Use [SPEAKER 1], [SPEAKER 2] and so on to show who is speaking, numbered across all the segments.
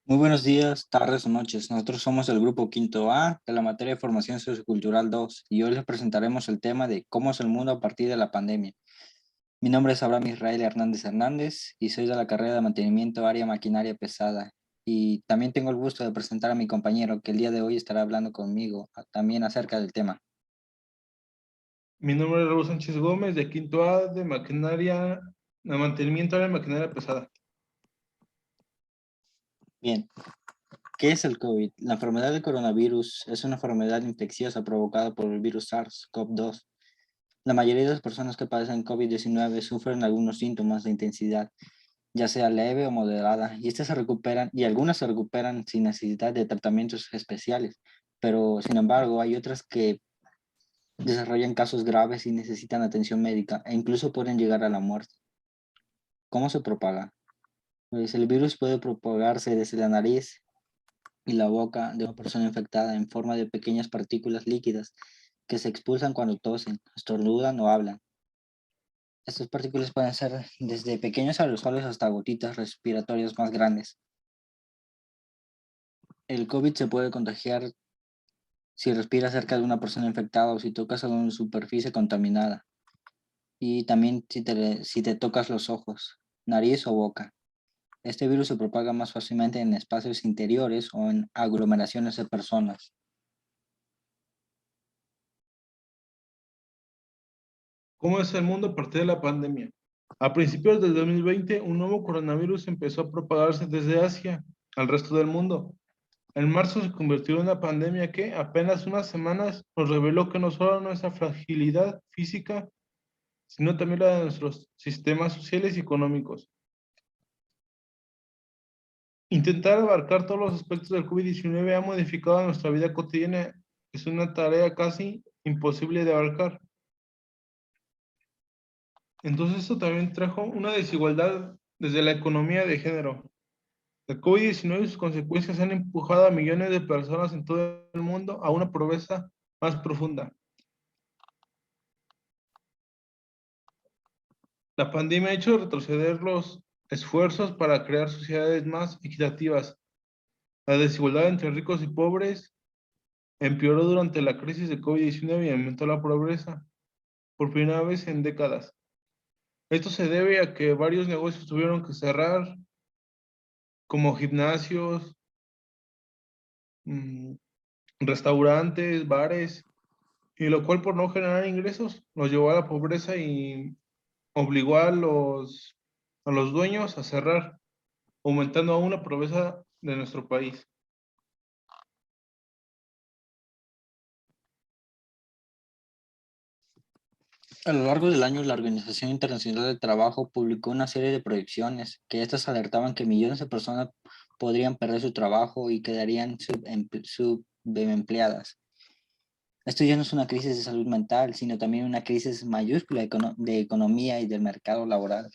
[SPEAKER 1] Muy buenos días, tardes o noches. Nosotros somos el grupo Quinto A de la materia de Formación Sociocultural 2 y hoy les presentaremos el tema de cómo es el mundo a partir de la pandemia. Mi nombre es Abraham Israel Hernández Hernández y soy de la carrera de Mantenimiento Área Maquinaria Pesada. Y también tengo el gusto de presentar a mi compañero que el día de hoy estará hablando conmigo también acerca del tema.
[SPEAKER 2] Mi nombre es Raúl Sánchez Gómez, de Quinto A, de mantenimiento de maquinaria pesada.
[SPEAKER 1] Bien, ¿qué es el COVID? La enfermedad del coronavirus es una enfermedad infecciosa provocada por el virus SARS-CoV-2. La mayoría de las personas que padecen COVID-19 sufren algunos síntomas de intensidad, ya sea leve o moderada, y estas se recuperan, y algunas se recuperan sin necesidad de tratamientos especiales, pero sin embargo hay otras que desarrollan casos graves y necesitan atención médica e incluso pueden llegar a la muerte. ¿Cómo se propaga? Pues el virus puede propagarse desde la nariz y la boca de una persona infectada en forma de pequeñas partículas líquidas que se expulsan cuando tosen, estornudan o hablan. Estas partículas pueden ser desde pequeños aerosoles hasta gotitas respiratorias más grandes. El COVID se puede contagiar si respiras cerca de una persona infectada o si tocas alguna superficie contaminada. Y también si te tocas los ojos, nariz o boca. Este virus se propaga más fácilmente en espacios interiores o en aglomeraciones de personas.
[SPEAKER 2] ¿Cómo es el mundo a partir de la pandemia? A principios del 2020, un nuevo coronavirus empezó a propagarse desde Asia al resto del mundo. En marzo se convirtió en una pandemia que, apenas unas semanas, nos reveló que no solo nuestra fragilidad física, sino también la de nuestros sistemas sociales y económicos. Intentar abarcar todos los aspectos del COVID-19 ha modificado nuestra vida cotidiana. Es una tarea casi imposible de abarcar. Entonces esto también trajo una desigualdad desde la economía de género. El COVID-19 y sus consecuencias han empujado a millones de personas en todo el mundo a una pobreza más profunda. La pandemia ha hecho retroceder los esfuerzos para crear sociedades más equitativas. La desigualdad entre ricos y pobres empeoró durante la crisis de COVID-19 y aumentó la pobreza por primera vez en décadas. Esto se debe a que varios negocios tuvieron que cerrar, como gimnasios, mm, restaurantes, bares, y lo cual por no generar ingresos los llevó a la pobreza y obligó a los dueños a cerrar, aumentando aún la pobreza de nuestro país.
[SPEAKER 1] A lo largo del año, la Organización Internacional del Trabajo publicó una serie de proyecciones que estas alertaban que millones de personas podrían perder su trabajo y quedarían subempleadas. Esto ya no es una crisis de salud mental, sino también una crisis mayúscula de economía y del mercado laboral,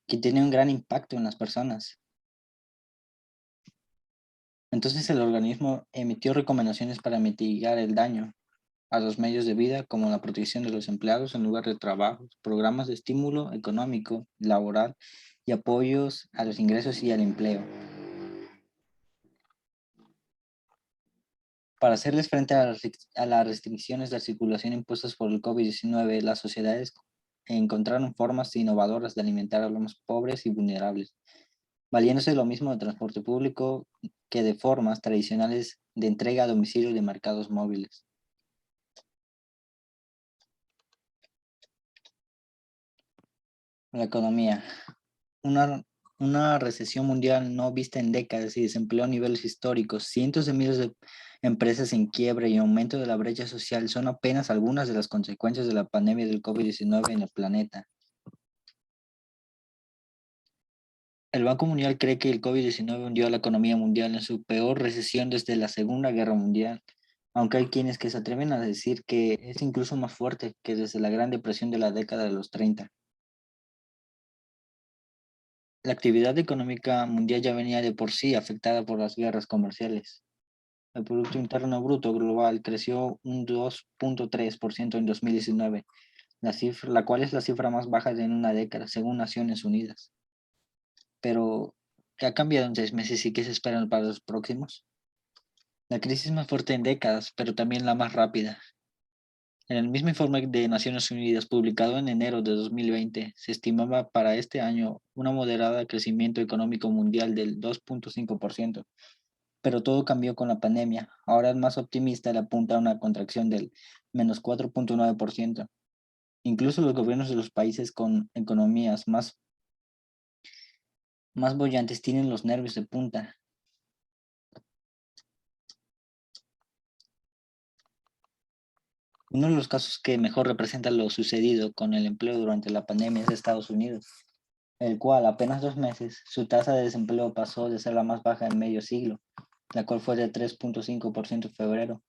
[SPEAKER 1] que tiene un gran impacto en las personas. Entonces el organismo emitió recomendaciones para mitigar el daño a los medios de vida, como la protección de los empleados en lugar de trabajo, programas de estímulo económico, laboral y apoyos a los ingresos y al empleo. Para hacerles frente a las restricciones de circulación impuestas por el COVID-19, las sociedades encontraron formas innovadoras de alimentar a los más pobres y vulnerables, valiéndose lo mismo de transporte público que de formas tradicionales de entrega a domicilio de mercados móviles. La economía. Una, una recesión mundial no vista en décadas y desempleo a niveles históricos, cientos de miles de empresas en quiebra y aumento de la brecha social son apenas algunas de las consecuencias de la pandemia del COVID-19 en el planeta. El Banco Mundial cree que el COVID-19 hundió a la economía mundial en su peor recesión desde la Segunda Guerra Mundial, aunque hay quienes que se atreven a decir que es incluso más fuerte que desde la Gran Depresión de la década de los 30. La actividad económica mundial ya venía de por sí afectada por las guerras comerciales. El Producto Interno Bruto global creció un 2,3% en 2019, la cual es la cifra más baja en una década, según Naciones Unidas. Pero ¿Qué ha cambiado en 6 meses y qué se espera para los próximos? La crisis más fuerte en décadas, pero también la más rápida. En el mismo informe de Naciones Unidas publicado en enero de 2020, se estimaba para este año una moderada crecimiento económico mundial del 2,5%, pero todo cambió con la pandemia. Ahora el más optimista le apunta a una contracción del -4,9%. Incluso los gobiernos de los países con economías más bollantes tienen los nervios de punta. Uno de los casos que mejor representa lo sucedido con el empleo durante la pandemia es Estados Unidos, el cual apenas 2 meses su tasa de desempleo pasó de ser la más baja en medio siglo, la cual fue de 3,5% en febrero,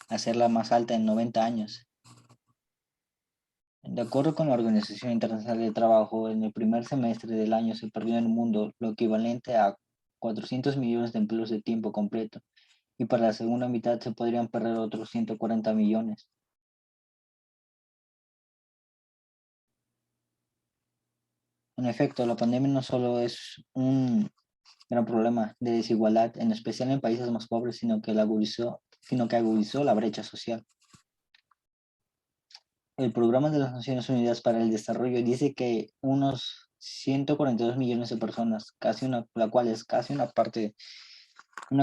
[SPEAKER 1] a ser la más alta en 90 años. De acuerdo con la Organización Internacional del Trabajo, en el primer semestre del año se perdió en el mundo lo equivalente a 400 millones de empleos de tiempo completo, y para la segunda mitad se podrían perder otros 140 millones. En efecto, la pandemia no solo es un gran problema de desigualdad, en especial en países más pobres, sino que agudizó la brecha social. El Programa de las Naciones Unidas para el Desarrollo dice que unos 142 millones de personas, la cual es casi una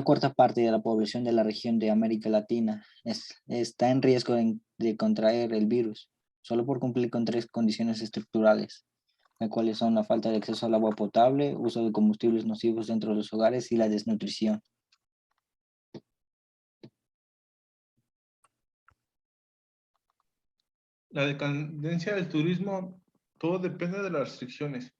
[SPEAKER 1] cuarta parte de la población de la región de América Latina, está en riesgo de contraer el virus, solo por cumplir con 3 condiciones estructurales, las cuales son la falta de acceso al agua potable, uso de combustibles nocivos dentro de los hogares y la desnutrición.
[SPEAKER 2] La decadencia del turismo, todo depende de las restricciones.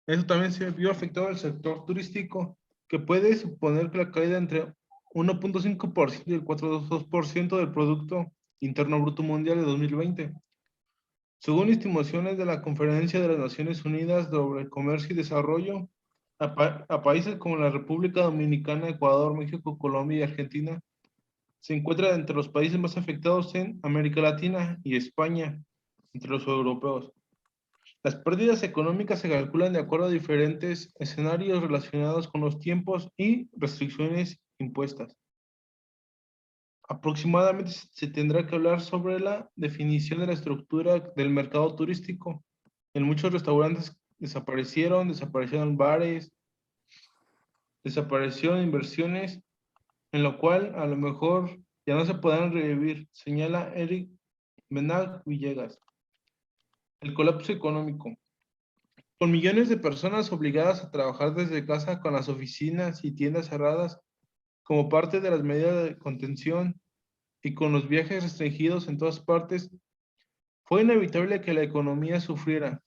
[SPEAKER 2] Eso también se vio afectado al sector turístico, que puede suponer que la caída entre 1,5% y el 4,2% del Producto Interno Bruto Mundial de 2020. Según estimaciones de la Conferencia de las Naciones Unidas sobre Comercio y Desarrollo, a países como la República Dominicana, Ecuador, México, Colombia y Argentina se encuentran entre los países más afectados en América Latina y España, entre los europeos. Las pérdidas económicas se calculan de acuerdo a diferentes escenarios relacionados con los tiempos y restricciones impuestas. Aproximadamente se tendrá que hablar sobre la definición de la estructura del mercado turístico. En muchos restaurantes desaparecieron bares, desaparecieron inversiones, en lo cual a lo mejor ya no se podrán revivir, señala Eric Benag Villegas. El colapso económico. Con millones de personas obligadas a trabajar desde casa con las oficinas y tiendas cerradas como parte de las medidas de contención y con los viajes restringidos en todas partes, fue inevitable que la economía sufriera.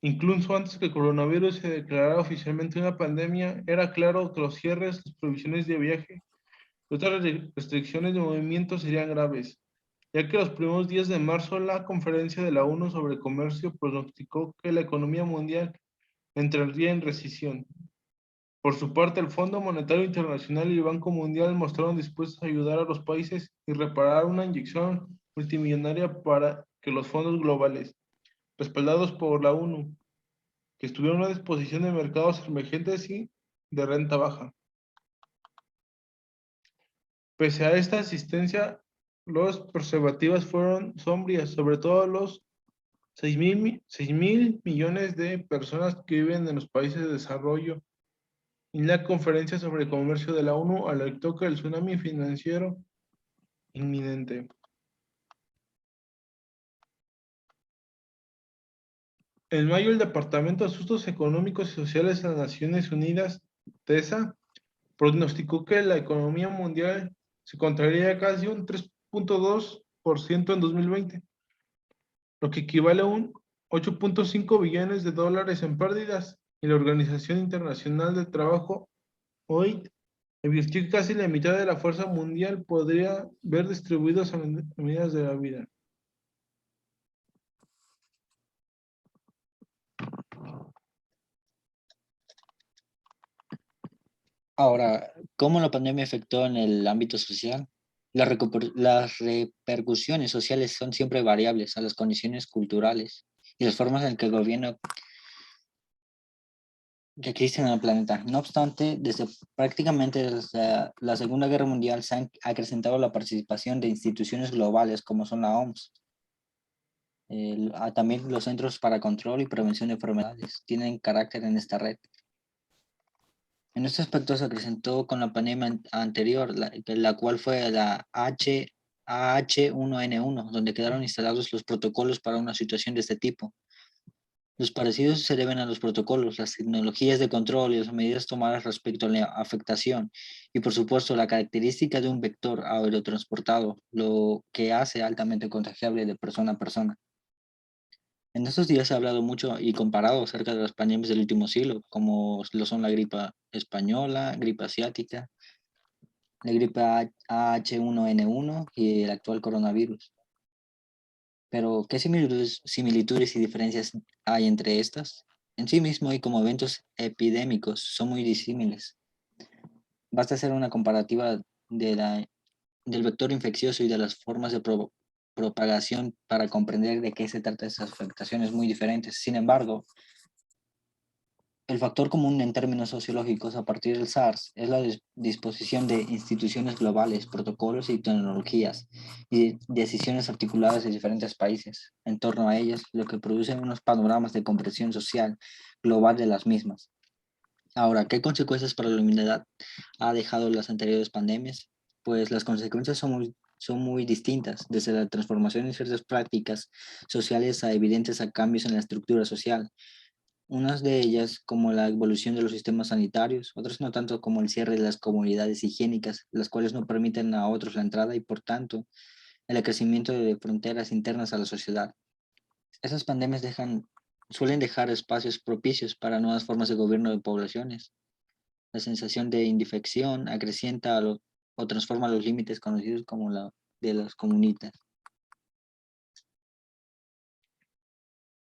[SPEAKER 2] Incluso antes que el coronavirus se declarara oficialmente una pandemia, era claro que los cierres, las prohibiciones de viaje y otras restricciones de movimiento serían graves, ya que los primeros días de marzo la conferencia de la ONU sobre comercio pronosticó que la economía mundial entraría en recesión. Por su parte, el Fondo Monetario Internacional y el Banco Mundial mostraron dispuestos a ayudar a los países y reparar una inyección multimillonaria para que los fondos globales, respaldados por la ONU, que estuvieron a disposición de mercados emergentes y de renta baja. Pese a esta asistencia, las perspectivas fueron sombrías, sobre todo los 6,000 millones de personas que viven en los países de desarrollo. En la conferencia sobre comercio de la ONU alertó que el tsunami financiero inminente. En mayo, el Departamento de Asuntos Económicos y Sociales de las Naciones Unidas, TESA, pronosticó que la economía mundial se contraería casi un 3,2% en 2020, lo que equivale a un 8,5 billones de dólares en pérdidas, y la Organización Internacional del Trabajo, OIT, advirtió que casi la mitad de la fuerza mundial podría ver distribuidos a medidas de la vida.
[SPEAKER 1] Ahora, ¿cómo la pandemia afectó en el ámbito social? Las repercusiones sociales son siempre variables a las condiciones culturales y las formas en que el gobierno que existen en el planeta. No obstante, desde la Segunda Guerra Mundial se ha acrecentado la participación de instituciones globales como son la OMS. También los Centros para Control y Prevención de Enfermedades tienen carácter en esta red. En este aspecto se acrecentó con la pandemia anterior, la cual fue la AH1N1, donde quedaron instalados los protocolos para una situación de este tipo. Los parecidos se deben a los protocolos, las tecnologías de control y las medidas tomadas respecto a la afectación y, por supuesto, la característica de un vector aerotransportado, lo que hace altamente contagiable de persona a persona. En estos días se ha hablado mucho y comparado acerca de las pandemias del último siglo, como lo son la gripe española, gripe asiática, la gripe H1N1 y el actual coronavirus. Pero, ¿qué similitudes y diferencias hay entre estas? En sí mismo y como eventos epidémicos son muy disímiles. Basta hacer una comparativa del vector infeccioso y de las formas de propagación para comprender de qué se trata esas afectaciones muy diferentes. Sin embargo, el factor común en términos sociológicos a partir del SARS es la disposición de instituciones globales, protocolos y tecnologías y decisiones articuladas de diferentes países en torno a ellas, lo que produce unos panoramas de comprensión social global de las mismas. Ahora, ¿qué consecuencias para la humanidad ha dejado las anteriores pandemias? Pues las consecuencias son muy distintas, desde la transformación en ciertas prácticas sociales a evidentes a cambios en la estructura social. Unas de ellas, como la evolución de los sistemas sanitarios, otras no tanto, como el cierre de las comunidades higiénicas, las cuales no permiten a otros la entrada y, por tanto, el crecimiento de fronteras internas a la sociedad. Esas pandemias suelen dejar espacios propicios para nuevas formas de gobierno de poblaciones. La sensación de indefección acrecienta o transforma los límites conocidos como la de las comunitas.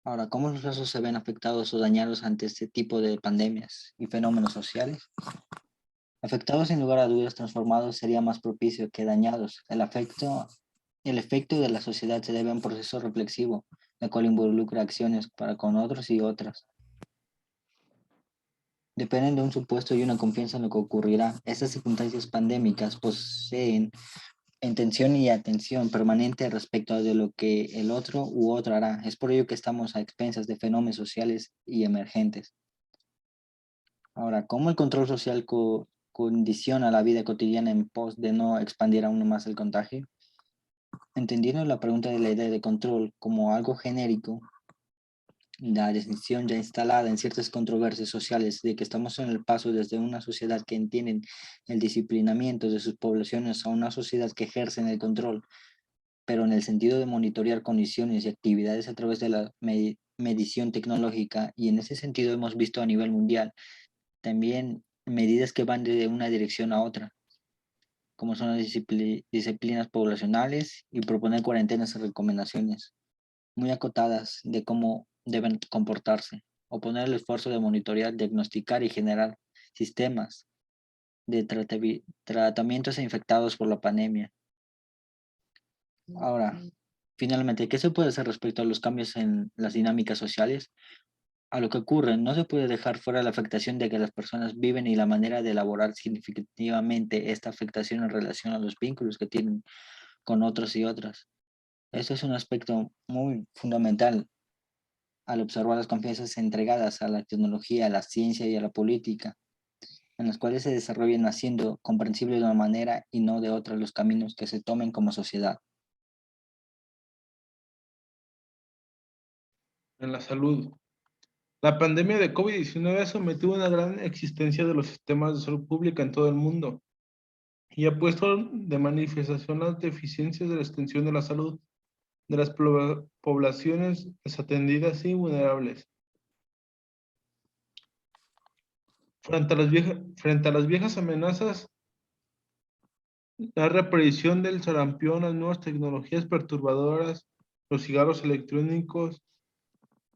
[SPEAKER 1] Ahora, ¿cómo los lazos se ven afectados o dañados ante este tipo de pandemias y fenómenos sociales? Afectados sin lugar a dudas, transformados sería más propicio que dañados. El efecto de la sociedad se debe a un proceso reflexivo, el cual involucra acciones para con otros y otras. Dependen de un supuesto y una confianza en lo que ocurrirá. Estas circunstancias pandémicas poseen intención y atención permanente respecto de lo que el otro u otra hará. Es por ello que estamos a expensas de fenómenos sociales y emergentes. Ahora, ¿cómo el control social condiciona la vida cotidiana en pos de no expandir aún más el contagio? Entendiendo la pregunta de la idea de control como algo genérico, la definición ya instalada en ciertas controversias sociales de que estamos en el paso desde una sociedad que entiende el disciplinamiento de sus poblaciones a una sociedad que ejerce el control, pero en el sentido de monitorear condiciones y actividades a través de la medición tecnológica, y en ese sentido hemos visto a nivel mundial también medidas que van de una dirección a otra, como son las disciplinas poblacionales y proponer cuarentenas y recomendaciones muy acotadas de cómo deben comportarse, o poner el esfuerzo de monitorear, diagnosticar y generar sistemas de tratamientos a infectados por la pandemia. Ahora, finalmente, ¿qué se puede hacer respecto a los cambios en las dinámicas sociales? A lo que ocurre, no se puede dejar fuera la afectación de que las personas viven y la manera de elaborar significativamente esta afectación en relación a los vínculos que tienen con otros y otras. Esto es un aspecto muy fundamental al observar las confianzas entregadas a la tecnología, a la ciencia y a la política, en las cuales se desarrollan haciendo comprensible de una manera y no de otra los caminos que se tomen como sociedad.
[SPEAKER 2] En la salud. La pandemia de COVID-19 ha sometido a una gran existencia de los sistemas de salud pública en todo el mundo y ha puesto de manifestación las deficiencias de la extensión de la salud de las poblaciones desatendidas y vulnerables. Frente a las viejas amenazas, la reaparición del sarampión, las nuevas tecnologías perturbadoras, los cigarros electrónicos,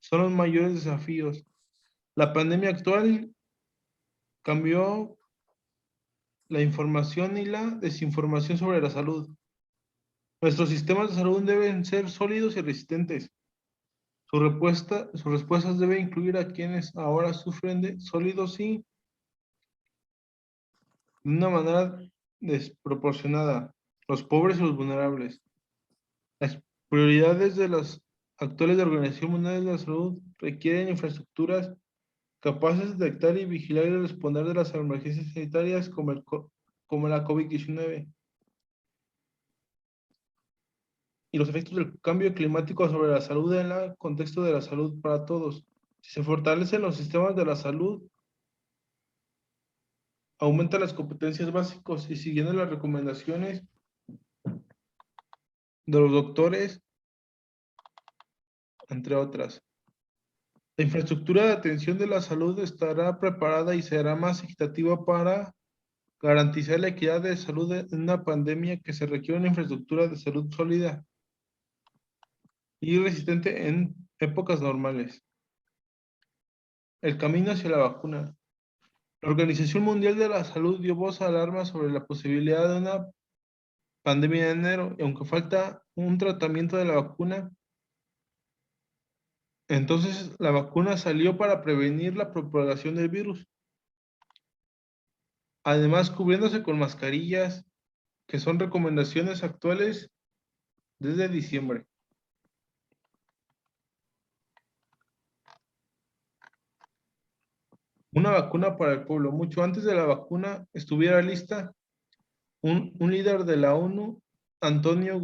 [SPEAKER 2] son los mayores desafíos. La pandemia actual cambió la información y la desinformación sobre la salud. Nuestros sistemas de salud deben ser sólidos y resistentes. Sus respuestas deben incluir a quienes ahora sufren de sólidos y de una manera desproporcionada, los pobres y los vulnerables. Las prioridades de las actuales de la Organización Mundial de la Salud requieren infraestructuras capaces de detectar y vigilar y responder de las emergencias sanitarias como la COVID-19 y los efectos del cambio climático sobre la salud en el contexto de la salud para todos. Si se fortalecen los sistemas de la salud, aumentan las competencias básicas y siguiendo las recomendaciones de los doctores, entre otras. La infraestructura de atención de la salud estará preparada y será más equitativa para garantizar la equidad de salud en una pandemia que se requiere una infraestructura de salud sólida y resistente en épocas normales. El camino hacia la vacuna. La Organización Mundial de la Salud dio voz a alarma sobre la posibilidad de una pandemia en enero, y aunque falta un tratamiento de la vacuna, entonces la vacuna salió para prevenir la propagación del virus. Además, cubriéndose con mascarillas, que son recomendaciones actuales desde diciembre. Una vacuna para el pueblo. Mucho antes de la vacuna estuviera lista, un líder de la ONU, Antonio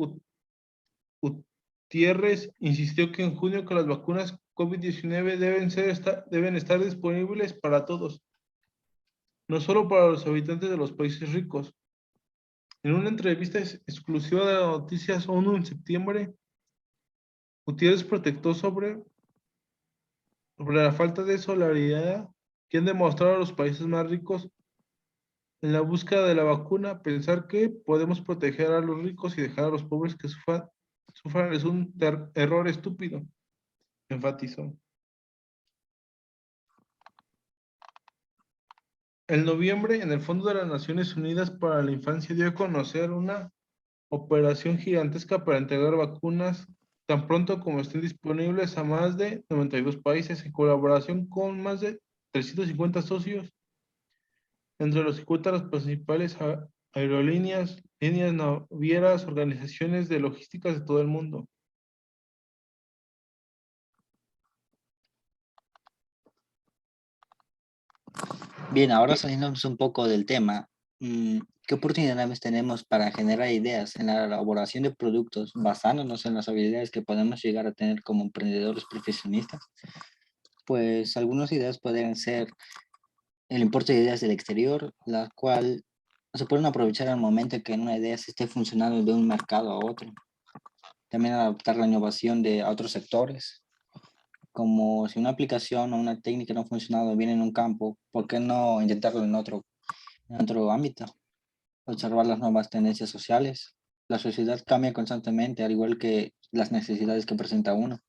[SPEAKER 2] Gutiérrez, insistió que en junio que las vacunas COVID-19 deben estar disponibles para todos, no solo para los habitantes de los países ricos. En una entrevista exclusiva de las Noticias ONU en septiembre, Gutiérrez protestó sobre la falta de solidaridad que han demostrado los países más ricos en la búsqueda de la vacuna. Pensar que podemos proteger a los ricos y dejar a los pobres que sufran es un error estúpido, enfatizó. En noviembre, en el Fondo de las Naciones Unidas para la Infancia dio a conocer una operación gigantesca para entregar vacunas tan pronto como estén disponibles a más de 92 países en colaboración con más de 350 socios, entre los que cuentan las principales aerolíneas, líneas navieras, organizaciones de logísticas de todo el mundo.
[SPEAKER 1] Bien, ahora saliéndonos un poco del tema, ¿qué oportunidades tenemos para generar ideas en la elaboración de productos basándonos en las habilidades que podemos llegar a tener como emprendedores profesionistas? Pues algunas ideas podrían ser el importe de ideas del exterior, la cual se pueden aprovechar al momento en que una idea se esté funcionando de un mercado a otro. También adaptar la innovación a otros sectores, como si una aplicación o una técnica no ha funcionado bien en un campo, ¿por qué no intentarlo en otro ámbito? Observar las nuevas tendencias sociales. La sociedad cambia constantemente, al igual que las necesidades que presenta uno.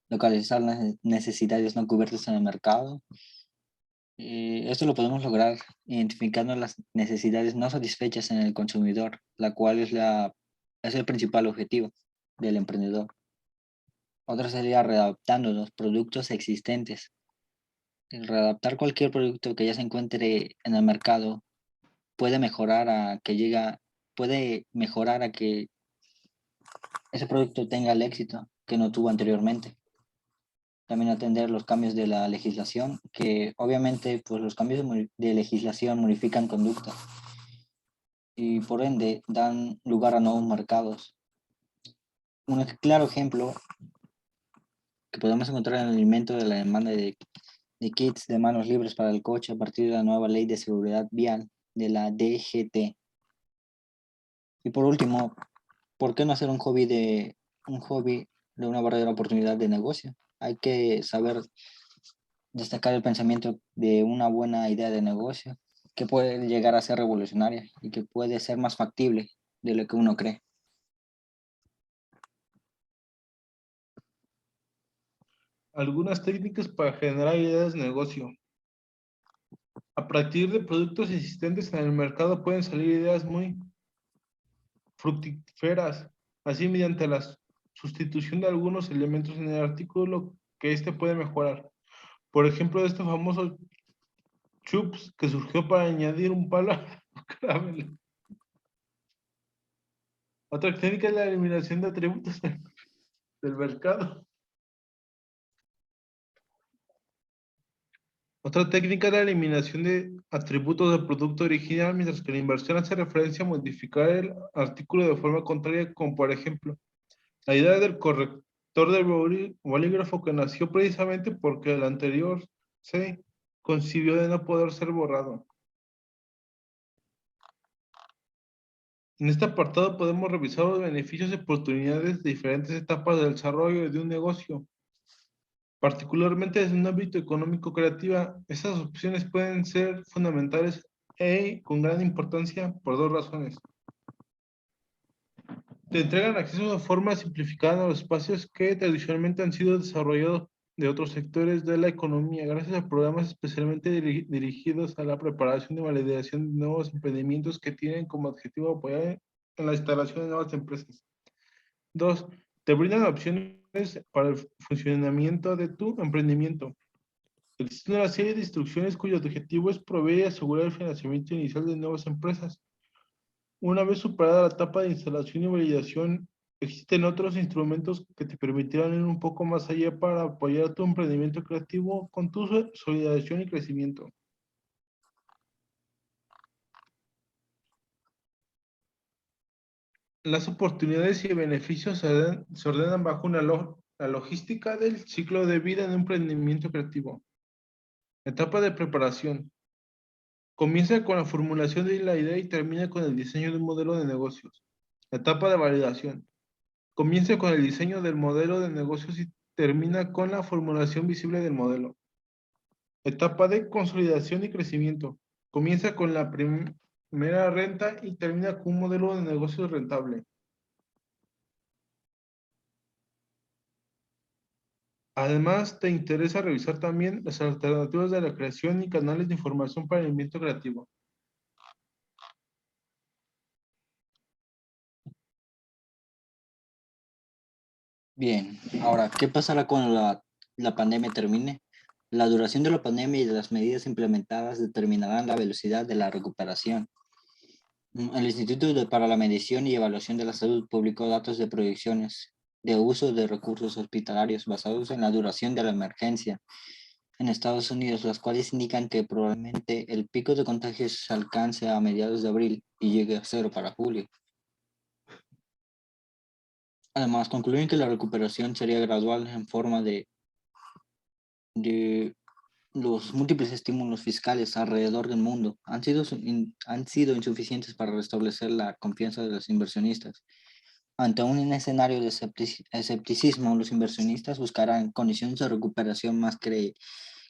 [SPEAKER 1] Localizar las necesidades no cubiertas en el mercado. Esto lo podemos lograr identificando las necesidades no satisfechas en el consumidor, la cual es el principal objetivo del emprendedor. Otra sería readaptando los productos existentes. El readaptar cualquier producto que ya se encuentre en el mercado puede mejorar a que ese producto tenga el éxito que no tuvo anteriormente. También atender los cambios de la legislación, que obviamente pues los cambios de legislación modifican conductas y por ende dan lugar a nuevos mercados. Un claro ejemplo que podemos encontrar en el alimento de la demanda de kits de manos libres para el coche a partir de la nueva ley de seguridad vial de la DGT. Y por último, ¿por qué no hacer un hobby de una verdadera oportunidad de negocio? Hay que saber destacar el pensamiento de una buena idea de negocio que puede llegar a ser revolucionaria y que puede ser más factible de lo que uno cree.
[SPEAKER 2] Algunas técnicas para generar ideas de negocio. A partir de productos existentes en el mercado pueden salir ideas muy fructíferas. Así, mediante las sustitución de algunos elementos en el artículo que éste puede mejorar. Por ejemplo, este famoso chups que surgió para añadir un palo a la caramelo. Otra técnica es la eliminación de atributos del mercado. Otra técnica es la eliminación de atributos del producto original, mientras que la inversión hace referencia a modificar el artículo de forma contraria, como por ejemplo, la idea del corrector del bolígrafo que nació precisamente porque el anterior se concibió de no poder ser borrado. En este apartado podemos revisar los beneficios y oportunidades de diferentes etapas del desarrollo de un negocio. Particularmente desde un ámbito económico creativa, esas opciones pueden ser fundamentales y con gran importancia por dos razones. Te entregan acceso de forma simplificada a los espacios que tradicionalmente han sido desarrollados de otros sectores de la economía, gracias a programas especialmente dirigidos a la preparación y validación de nuevos emprendimientos que tienen como objetivo apoyar en la instalación de nuevas empresas. Dos, te brindan opciones para el funcionamiento de tu emprendimiento. Existe una serie de instrucciones cuyo objetivo es proveer y asegurar el financiamiento inicial de nuevas empresas. Una vez superada la etapa de instalación y validación, existen otros instrumentos que te permitirán ir un poco más allá para apoyar tu emprendimiento creativo con tu solidaridad y crecimiento. Las oportunidades y beneficios se ordenan bajo la logística del ciclo de vida de un emprendimiento creativo. Etapa de preparación. Comienza con la formulación de la idea y termina con el diseño de un modelo de negocios. Etapa de validación. Comienza con el diseño del modelo de negocios y termina con la formulación visible del modelo. Etapa de consolidación y crecimiento. Comienza con la primera renta y termina con un modelo de negocios rentable. Además, te interesa revisar también las alternativas de la creación y canales de información para el movimiento creativo.
[SPEAKER 1] Bien, ahora, ¿qué pasará cuando la pandemia termine? La duración de la pandemia y de las medidas implementadas determinarán la velocidad de la recuperación. El para la Medición y Evaluación de la Salud publicó datos de proyecciones de uso de recursos hospitalarios basados en la duración de la emergencia en Estados Unidos, las cuales indican que probablemente el pico de contagios se alcance a mediados de abril y llegue a cero para julio. Además, concluyen que la recuperación sería gradual en forma de los múltiples estímulos fiscales alrededor del mundo han sido insuficientes para restablecer la confianza de los inversionistas. Ante un escenario de escepticismo, los inversionistas buscarán condiciones de recuperación más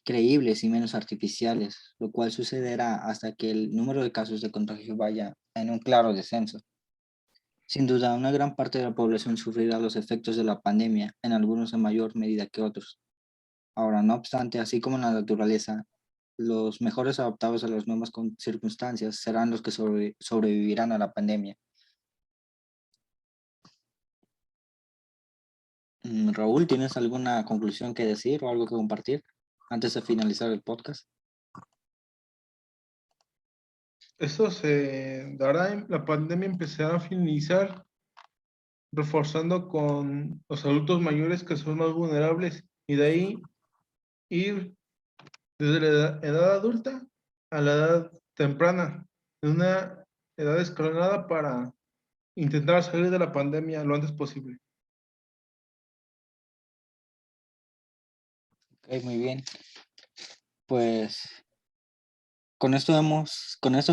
[SPEAKER 1] creíbles y menos artificiales, lo cual sucederá hasta que el número de casos de contagio vaya en un claro descenso. Sin duda, una gran parte de la población sufrirá los efectos de la pandemia, en algunos en mayor medida que otros. Ahora, no obstante, así como en la naturaleza, los mejores adaptados a las nuevas circunstancias serán los que sobrevivirán a la pandemia. Raúl, ¿tienes alguna conclusión que decir o algo que compartir antes de finalizar el podcast?
[SPEAKER 2] Esto se dará, la pandemia empezará a finalizar reforzando con los adultos mayores que son más vulnerables y de ahí ir desde la edad adulta a la edad temprana, en una edad escalonada para intentar salir de la pandemia lo antes posible.
[SPEAKER 1] Ok, muy bien. Pues con esto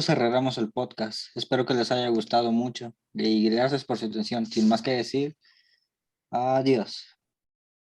[SPEAKER 1] cerraremos el podcast. Espero que les haya gustado mucho y gracias por su atención. Sin más que decir, adiós.